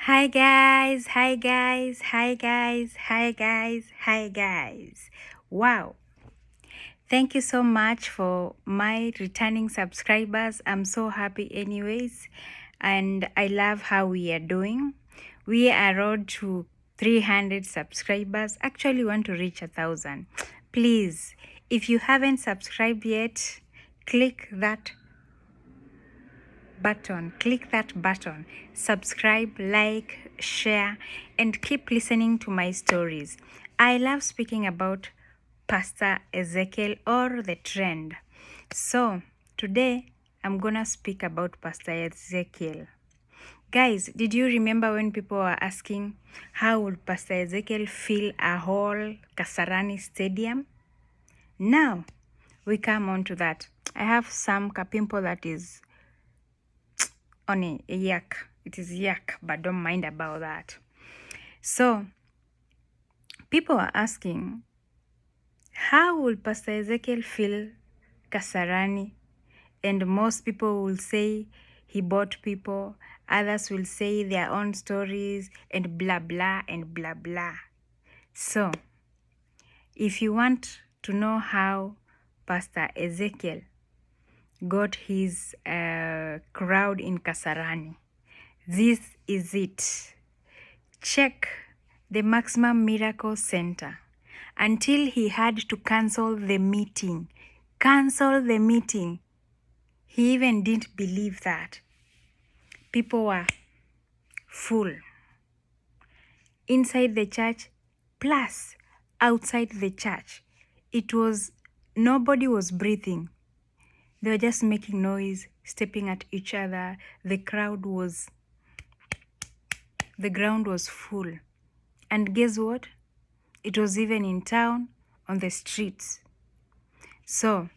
Hi guys, hi guys, hi guys, hi guys, hi guys. Wow. Thank you so much for my returning subscribers. I'm so happy anyways. And I love how we are doing. We are road to 300 subscribers. Actually want to reach 1,000. Please, if you haven't subscribed yet, click that button, subscribe, like, share, and keep listening to my stories. I love speaking about Pastor Ezekiel or the trend. So today I'm gonna speak about Pastor Ezekiel. Guys, did you remember when people were asking how would Pastor Ezekiel fill a whole Kasarani stadium? Now we come on to that. I have some kapimpo that is on a yak. It is yak, but don't mind about that. So people are asking, how will Pastor Ezekiel fill Kasarani? And most people will say he bought people. Others will say their own stories and blah blah and blah blah. So if you want to know how Pastor Ezekiel got his crowd in Kasarani, this is it. Check the Maximum Miracle Center until he had to cancel the meeting. Cancel the meeting. He even didn't believe that. People were full inside the church plus outside the church. Nobody was breathing. They were just making noise, stepping at each other. The ground was full. And guess what? It was even in town, on the streets. So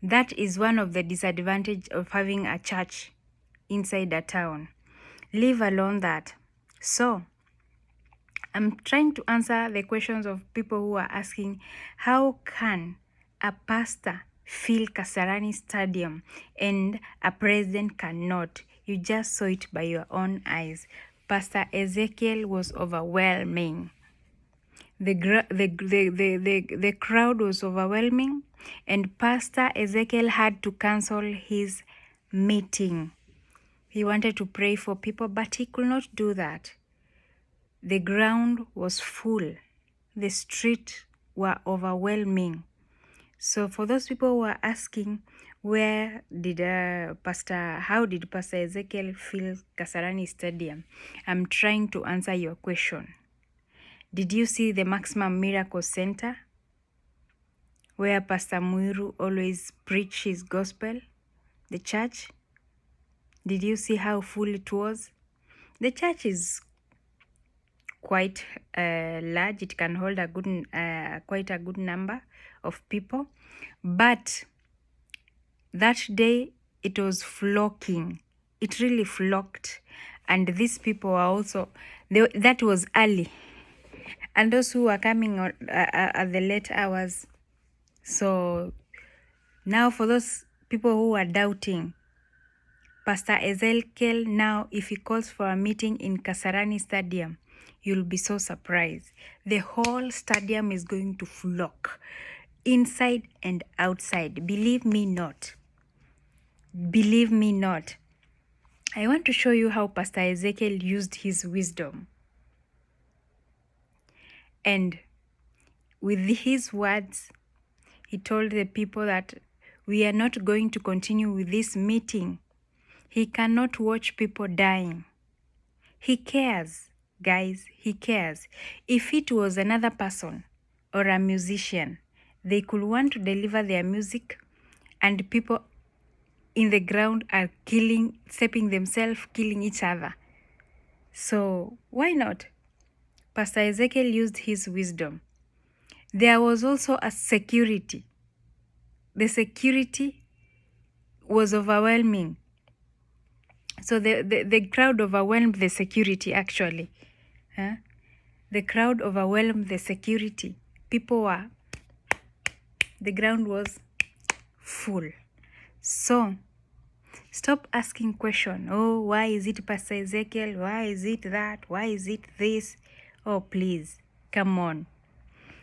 that is one of the disadvantages of having a church inside a town. Leave alone that. So I'm trying to answer the questions of people who are asking, how can a pastor fill Kasarani Stadium and a president cannot? You just saw it by your own eyes. Pastor Ezekiel was overwhelming. The crowd was overwhelming, and Pastor Ezekiel had to cancel his meeting. He wanted to pray for people, but he could not do that. The ground was full. The streets were overwhelming. So for those people who are asking, how did Pastor Ezekiel fill Kasarani Stadium? I'm trying to answer your question. Did you see the Maximum Miracle Center where Pastor Muiru always preached his gospel? The church? Did you see how full it was? The church is quite large. It can hold quite a good number of people. But that day it was flocking. It really flocked. And these people were also, that was early. And those who were coming at the late hours. So now for those people who are doubting, Pastor Ezekiel now, if he calls for a meeting in Kasarani Stadium, you'll be so surprised. The whole stadium is going to flock, inside and outside. Believe me not. Believe me not. I want to show you how Pastor Ezekiel used his wisdom. And with his words, he told the people that we are not going to continue with this meeting. He cannot watch people dying. He cares, guys, he cares. If it was another person or a musician, they could want to deliver their music and people in the ground are stepping themselves, killing each other. So why not? Pastor Ezekiel used his wisdom. There was also a security. The security was overwhelming. So the crowd overwhelmed the security actually. The crowd overwhelmed the security. The ground was full. So Stop asking question. Oh, why is it Pastor Ezekiel? Why is it that? Why is it this? Oh, please, come on.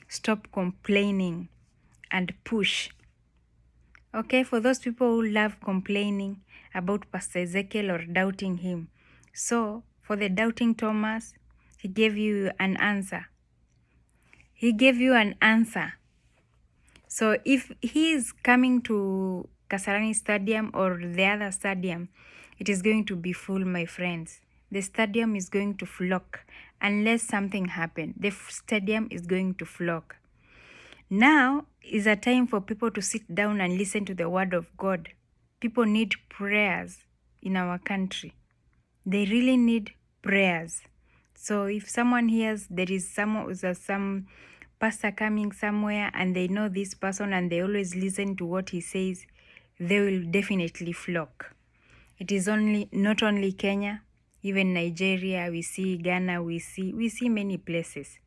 Stop complaining and push. Okay, for those people who love complaining about Pastor Ezekiel or doubting him. So, for the doubting Thomas, he gave you an answer. He gave you an answer. So, if he is coming to Kasarani Stadium or the other stadium, it is going to be full, my friends. The stadium is going to flock. Unless something happens, the stadium is going to flock. Now is a time for people to sit down and listen to the word of God. People need prayers in our country. They really need prayers. So if someone hears there is some pastor coming somewhere and they know this person and they always listen to what he says, they will definitely flock. It is not only Kenya, even Nigeria, we see Ghana, we see many places.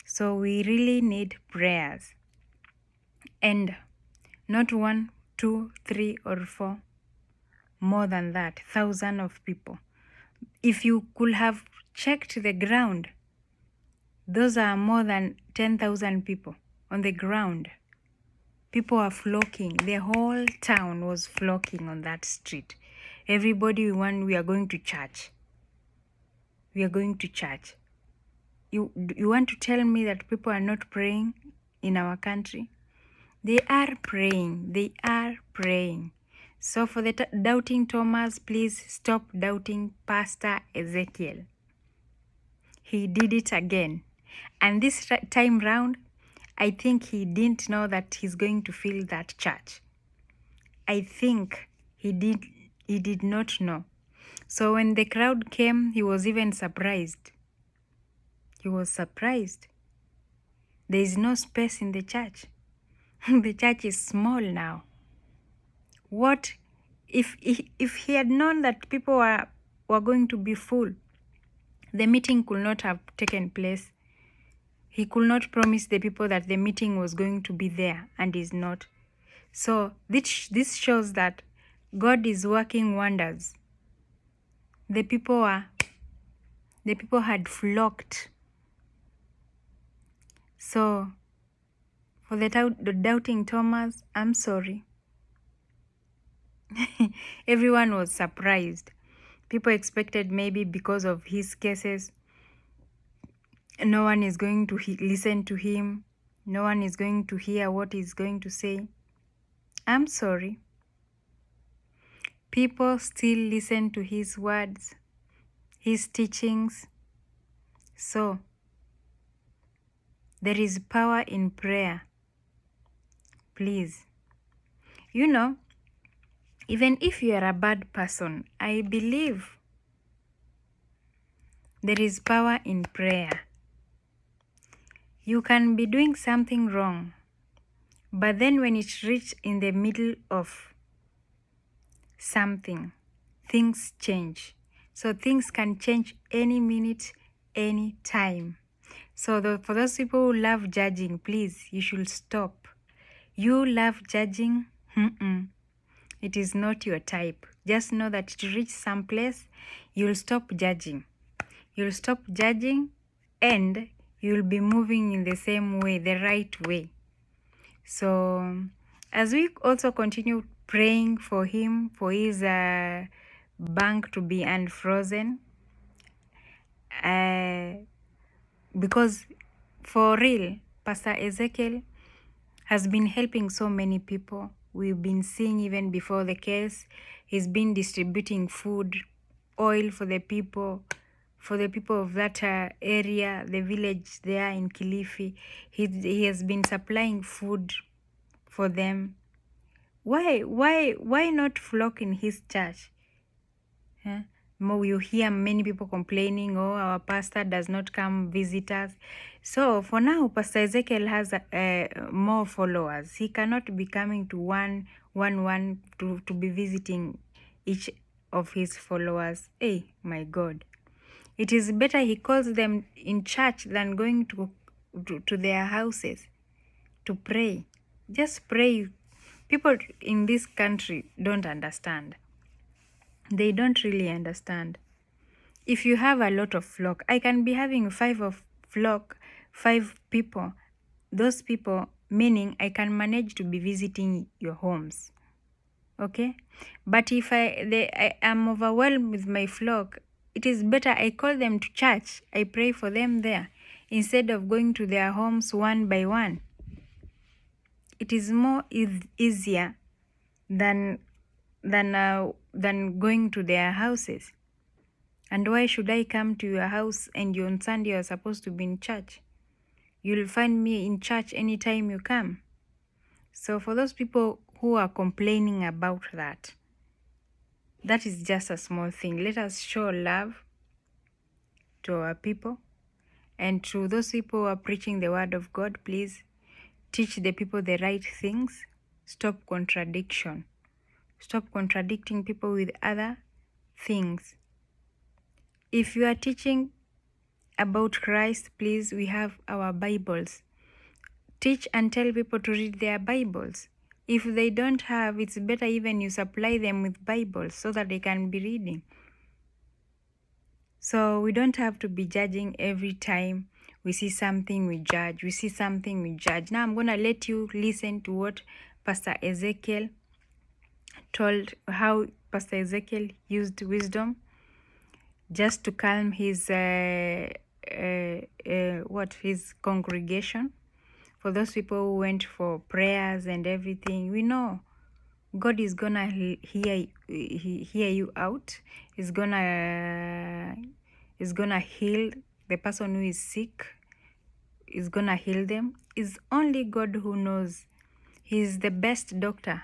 So we really need prayers. And not 1, 2, 3, or 4, more than that, 1,000 of people. If you could have checked the ground, those are more than 10,000 people on the ground. People are flocking. The whole town was flocking on that street. Everybody, we are going to church. We are going to church. You want to tell me that people are not praying in our country? They are praying. They are praying. So for the doubting Thomas, please stop doubting Pastor Ezekiel. He did it again. And this time round, I think he didn't know that he's going to fill that church. I think he did not know. So when the crowd came, he was even surprised. He was surprised. There is no space in the church. The church is small now. What if he had known that people were going to be full? The meeting could not have taken place. He could not promise the people that the meeting was going to be there and is not. So this shows that God is working wonders. The people had flocked. So for the doubting Thomas, I'm sorry. Everyone was surprised. People expected maybe because of his cases, no one is going to listen to him. No one is going to hear what he's going to say. I'm sorry. People still listen to his words, his teachings. So, there is power in prayer. Please. You know, even if you are a bad person, I believe there is power in prayer. You can be doing something wrong, but then when it reaches in the middle of something, things change. So things can change any minute, any time. So for those people who love judging, please, you should stop. You love judging? It is not your type. Just know that to reach some place, you'll stop judging. You'll stop judging and you'll be moving in the same way, the right way. So as we also continue praying for him, for his bank to be unfrozen, because for real, Pastor Ezekiel has been helping so many people. We've been seeing even before the case, he's been distributing food, oil for the people of that area, the village there in Kilifi. He has been supplying food for them. Why not flock in his church? You hear many people complaining, oh, our pastor does not come visit us. So for now, Pastor Ezekiel has more followers. He cannot be coming to one to be visiting each of his followers. Hey, my God. It is better he calls them in church than going to their houses to pray. Just pray. People in this country don't understand. They don't really understand. If you have a lot of flock, I can be having 5 people. Those people, meaning I can manage to be visiting your homes. Okay? But if I am overwhelmed with my flock, it is better I call them to church. I pray for them there instead of going to their homes one by one. It is more easier than going to their houses. And why should I come to your house and you on Sunday are supposed to be in church? You'll find me in church anytime you come. So for those people who are complaining about that, that is just a small thing. Let us show love to our people. And to those people who are preaching the word of God, please teach the people the right things. Stop contradiction. Stop contradicting people with other things. If you are teaching about Christ, please, we have our Bibles. Teach and tell people to read their Bibles. If they don't have, it's better even you supply them with Bibles so that they can be reading. So we don't have to be judging every time we see something, we judge. We see something, we judge. Now I'm going to let you listen to what Pastor Ezekiel told, how Pastor Ezekiel used wisdom just to calm his his congregation. For those people who went for prayers and everything, we know God is gonna hear you out. He's gonna heal the person who is sick. Is gonna heal them. It's only God who knows. He's the best doctor.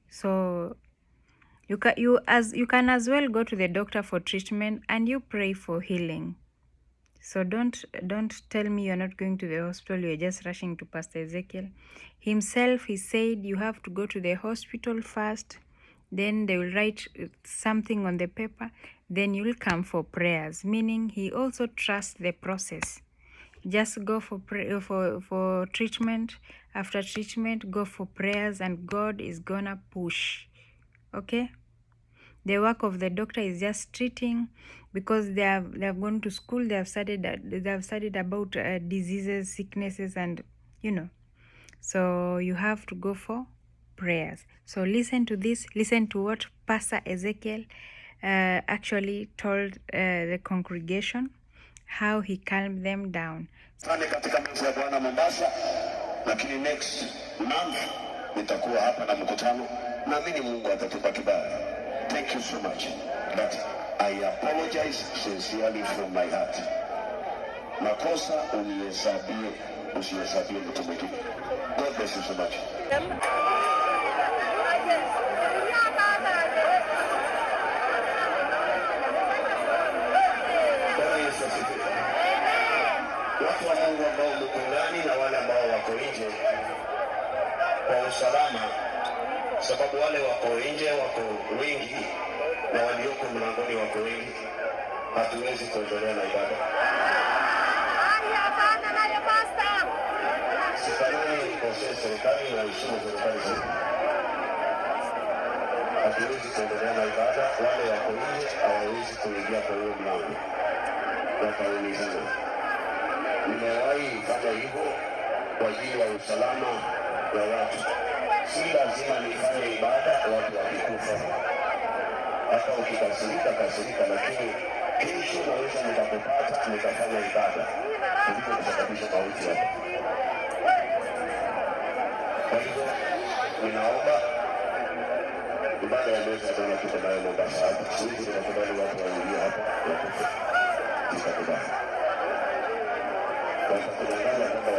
So you can as well go to the doctor for treatment and you pray for healing. So don't tell me you're not going to the hospital, you're just rushing to Pastor Ezekiel. Himself, he said you have to go to the hospital first, then they will write something on the paper, then you'll come for prayers, meaning he also trusts the process. Just go for treatment. After treatment, go for prayers, and God is gonna push. Okay? The work of the doctor is just treating, because they have gone to school, they have studied about diseases, sicknesses, and so you have to go for prayers. So listen to this. Listen to what Pastor Ezekiel actually told the congregation, how he calmed them down. Katika mwezi ya Bwana Mombasa, lakini next month nitakuwa hapa na mkutano. Naamini Mungu atatupa kibali. Thank you so much. But I apologize sincerely from my heart. Makosa unihesabie, usihesabie mtu mwingine. God bless you so much. Watu wa Mungu ambao mko ndani na wale ambao wako nje kwa usalama, sababu wale wako nje wako wengi na walioko mlangoni wako wengi, hatuwezi kuendelea na ibada. Sifanani nikosea serikali na heshimu serikali zetu. Hatuwezi kuendelea na ibada, wale wako nje hawawezi kuingia kwa huo mlango. Wakaulizana. Nimewahi fanya hivyo kwa ajili ya usalama wa watu. Si lazima nifanye ibada watu wakikufa. Hata ukikasirika, lakini kesho naweza nikakupata nikafanya ibada kuliko kusababisha mauti hapa. Kwa hivyo ninaomba ibada ya mwezi ambao tuko nayo Mombasa hapa, sisi tunakubali watu waingie hapa wakufe. Tutakubali. Kwa kudanganya kwamba